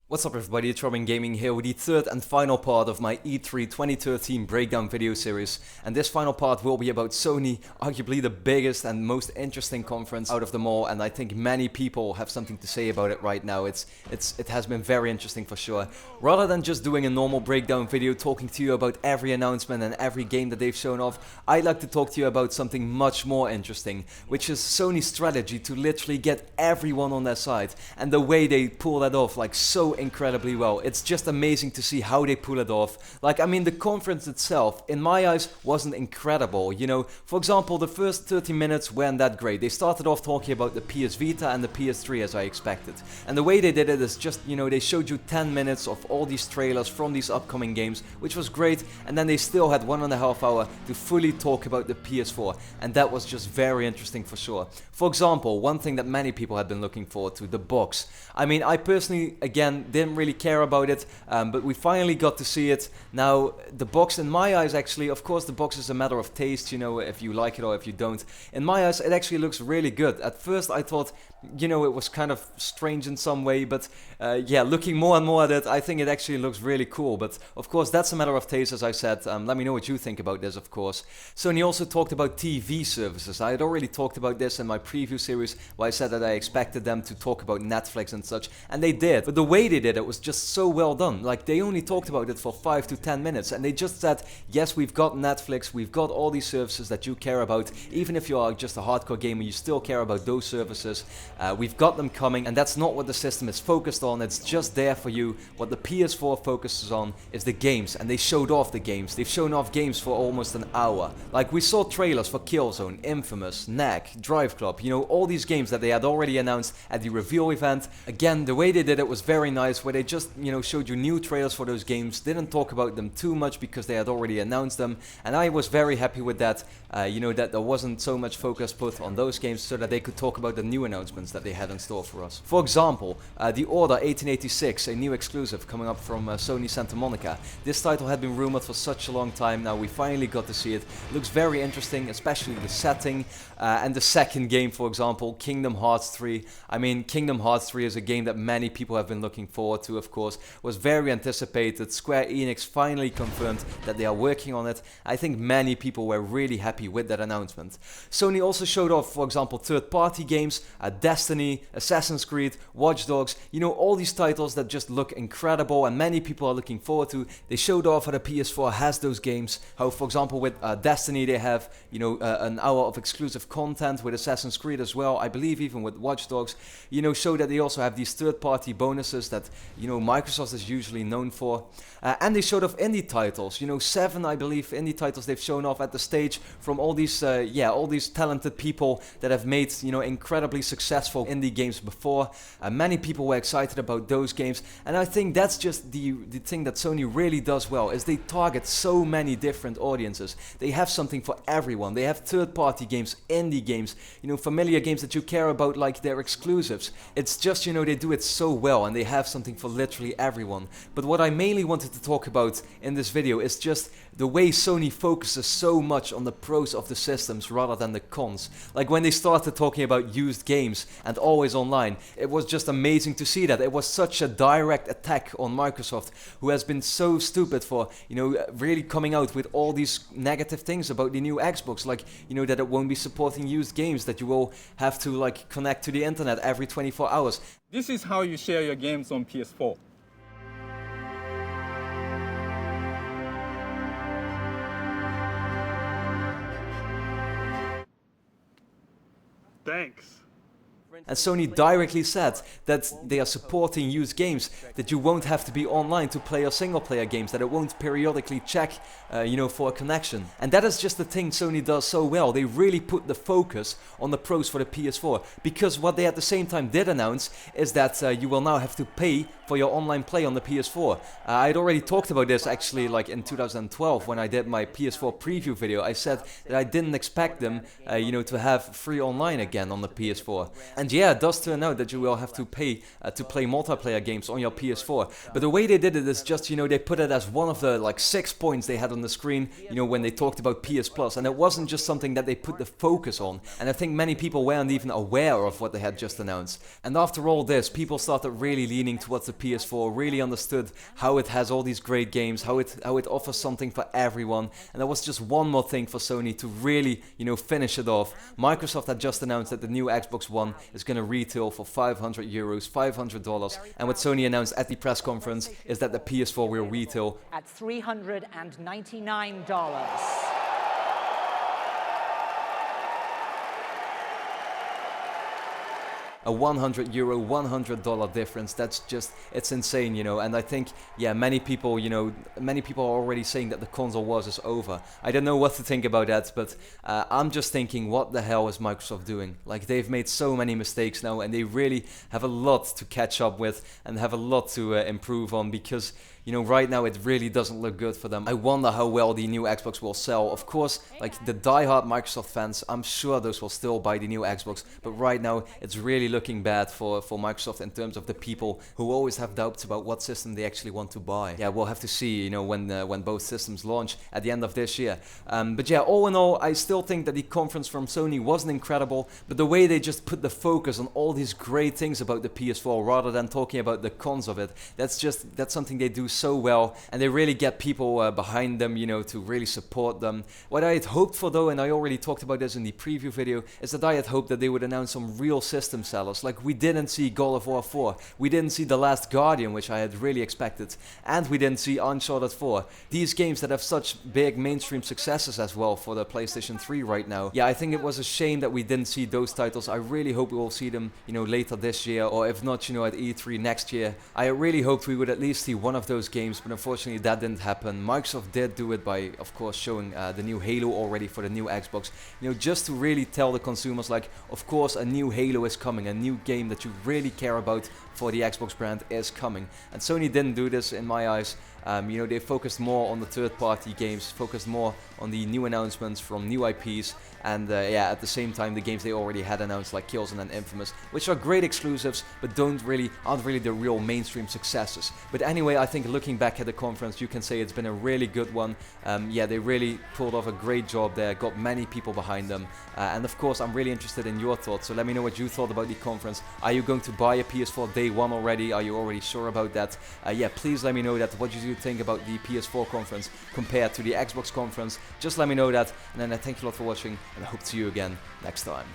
What's up everybody, it's RobinGaming here with the third and final part of my E3 2013 breakdown video series. And this final part will be about Sony, arguably the biggest and most interesting conference out of them all, and I think many people have something to say about it right now. It has been very interesting for sure. Rather than just doing a normal breakdown video talking to you about every announcement and every game that they've shown off, I'd like to talk to you about something much more interesting, which is Sony's strategy to literally get everyone on their side, and the way they pull that off like so incredibly well. It's just amazing to see how they pull it off. Like, I mean, the conference itself, in my eyes, wasn't incredible. You know, for example, the first 30 minutes weren't that great. They started off talking about the PS Vita and the PS3 as I expected. And the way they did it is just, you know, they showed you 10 minutes of all these trailers from these upcoming games, which was great, and then they still had 1.5 hours to fully talk about the PS4, and that was just very interesting for sure. For example, one thing that many people had been looking forward to, the box. I mean, I personally, again, didn't really care about it, but we finally got to see it. Now, the box in my eyes actually, of course the box is a matter of taste, you know, if you like it or if you don't. In my eyes, it actually looks really good. At first I thought, you know, it was kind of strange in some way, but yeah, looking more and more at it, I think it actually looks really cool. But of course, that's a matter of taste, as I said. Let me know what you think about this, of course. Sony also talked about TV services. I had already talked about this in my preview series, where I said that I expected them to talk about Netflix and such, and they did. But the way they did it was just so well done. Like, they only talked about it for 5 to 10 minutes, and they just said, yes, we've got Netflix, we've got all these services that you care about. Even if you are just a hardcore gamer, you still care about those services. We've got them coming, and that's not what the system is focused on. It's just there for you. What the PS4 focuses on is the games, and they showed off the games. They've shown off games for almost an hour. Like, we saw trailers for Killzone, Infamous, Knack, Drive Club, you know, all these games that they had already announced at the reveal event. Again, the way they did it was very nice, where they just, you know, showed you new trailers for those games, didn't talk about them too much because they had already announced them, and I was very happy with that, you know, that there wasn't so much focus put on those games so that they could talk about the new announcements that they had in store for us. For example, The Order 1886, a new exclusive coming up from Sony Santa Monica. This title had been rumored for such a long time, now we finally got to see it. It looks very interesting, especially the setting, and the second game, for example, Kingdom Hearts 3. I mean, Kingdom Hearts 3 is a game that many people have been looking forward to, of course, was very anticipated. Square Enix finally confirmed that they are working on it. I think many people were really happy with that announcement. Sony also showed off, for example, third-party games, Destiny, Assassin's Creed, Watch Dogs, you know, all these titles that just look incredible and many people are looking forward to. They showed off how the PS4 has those games, how, for example, with Destiny they have, you know, an hour of exclusive content, with Assassin's Creed as well, I believe even with Watch Dogs, you know, show that they also have these third-party bonuses that, you know, Microsoft is usually known for. And they showed off indie titles, you know, 7, I believe, indie titles they've shown off at the stage from all these, yeah, all these talented people that have made, you know, incredibly successful indie games before. Many people were excited about those games, and I think that's just the thing that Sony really does well, is they target so many different audiences. They have something for everyone. They have third-party games, indie games, you know, familiar games that you care about, like their exclusives. It's just, you know, they do it so well, and they have something for literally everyone. But what I mainly wanted to talk about in this video is just the way Sony focuses so much on the pros of the systems rather than the cons. Like, when they started talking about used games and always online, it was just amazing to see that. It was such a direct attack on Microsoft, who has been so stupid for, you know, really coming out with all these negative things about the new Xbox, like, you know, that it won't be supporting used games, that you will have to, like, connect to the internet every 24 hours. This is how you share your games on PS4. Thanks. And Sony directly said that they are supporting used games, that you won't have to be online to play your single player games, that it won't periodically check, you know, for a connection. And that is just the thing Sony does so well. They really put the focus on the pros for the PS4, because what they at the same time did announce is that you will now have to pay for your online play on the PS4. I'd already talked about this actually like in 2012 when I did my PS4 preview video. I said that I didn't expect them, to have free online again on the PS4. And yeah, it does turn out that you will have to pay to play multiplayer games on your PS4. But the way they did it is just, they put it as one of the like 6 points they had on the screen, when they talked about PS Plus. And it wasn't just something that they put the focus on. And I think many people weren't even aware of what they had just announced. And after all this, people started really leaning towards the PS4, really understood how it has all these great games, how it offers something for everyone. And there was just one more thing for Sony to really, finish it off. Microsoft had just announced that the new Xbox One is going to retail for €500, $500. And what Sony announced at the press conference is that the PS4 will retail at $399. a €100, $100 difference. That's just, it's insane, and I think, yeah, many people are already saying that the console wars is over. I don't know what to think about that, but I'm just thinking, what the hell is Microsoft doing? Like, they've made so many mistakes now, and they really have a lot to catch up with and have a lot to improve on, because right now it really doesn't look good for them. I wonder how well the new Xbox will sell. Of course, like the die-hard Microsoft fans, I'm sure those will still buy the new Xbox, but right now it's really looking bad for Microsoft in terms of the people who always have doubts about what system they actually want to buy. Yeah, we'll have to see, when both systems launch at the end of this year. But yeah, all in all, I still think that the conference from Sony wasn't incredible, but the way they just put the focus on all these great things about the PS4 rather than talking about the cons of it, that's something they do so well, and they really get people behind them, to really support them. What I had hoped for though, and I already talked about this in the preview video, is that I had hoped that they would announce some real system sellers. Like, we didn't see God of War 4, we didn't see The Last Guardian, which I had really expected, and we didn't see Uncharted 4. These games that have such big mainstream successes as well for the PlayStation 3 right now. Yeah, I think it was a shame that we didn't see those titles. I really hope we will see them, later this year, or if not, at E3 next year. I really hoped we would at least see one of those games, but unfortunately that didn't happen. Microsoft did do it by, of course, showing the new Halo already for the new Xbox, just to really tell the consumers, like, of course a new Halo is coming, a new game that you really care about for the Xbox brand is coming. And Sony didn't do this in my eyes. They focused more on the third-party games, focused more on the new announcements from new IPs, and at the same time the games they already had announced, like Killzone and Infamous, which are great exclusives, but aren't really the real mainstream successes. But anyway, I think looking back at the conference, you can say it's been a really good one. They really pulled off a great job there, got many people behind them, and of course I'm really interested in your thoughts, so let me know what you thought about the conference. Are you going to buy a PS4 day one already? Are you already sure about that? Please let me know that. What you think about the PS4 conference compared to the Xbox conference. Just let me know that, and then I thank you a lot for watching, and I hope to see you again next time.